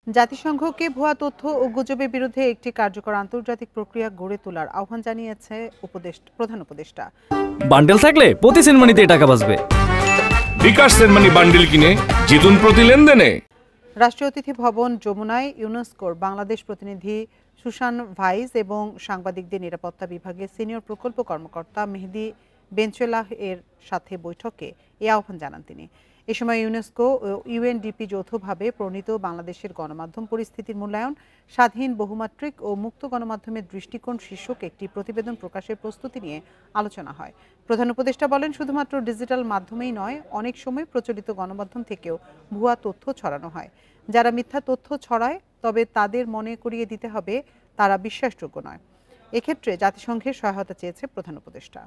জাতিসংঘকে ভুয়া তথ্য ও গুজবের বিরুদ্ধে একটি কার্যকর আন্তর্জাতিক প্রক্রিয়া গড়ে তোলার আহ্বান জানিয়েছে প্রধান উপদেষ্টা। বান্ডেল থাকলে প্রতি সেনমানিতে টাকা বাঁচবে। বিকাশ সেনমানি বান্ডেল কিনে জিতুন প্রতি লেনদেনে। রাষ্ট্রীয় অতিথি ভবন যমুনায় ইউনেস্কোর বাংলাদেশ প্রতিনিধি সুশান ভাইস এবং সাংবাদিকদের নিরাপত্তা বিভাগের সিনিয়র প্রকল্প কর্মকর্তা মেহেদি বেঞ্চেলাহ এর সাথে বৈঠকে এই আহ্বান জানান তিনি। এ সময় ইউনেস্কো ও ইউএনডিপি যৌথভাবে প্রণীত বাংলাদেশের গণমাধ্যম পরিস্থিতির মূল্যায়ন, স্বাধীন, বহুমাত্রিক ও মুক্ত গণমাধ্যমের দৃষ্টিকোণ শীর্ষক একটি প্রতিবেদন প্রকাশের প্রস্তুতি নিয়ে আলোচনা হয়। প্রধান উপদেষ্টা বলেন, শুধুমাত্র ডিজিটাল মাধ্যমেই নয়, অনেক সময় প্রচলিত গণমাধ্যম থেকেও ভুয়া তথ্য ছড়ানো হয়। যারা মিথ্যা তথ্য ছড়ায় তবে তাদের মনে করিয়ে দিতে হবে তারা বিশ্বাসযোগ্য নয়। এক্ষেত্রে জাতিসংঘের সহায়তা চেয়েছে প্রধান উপদেষ্টা।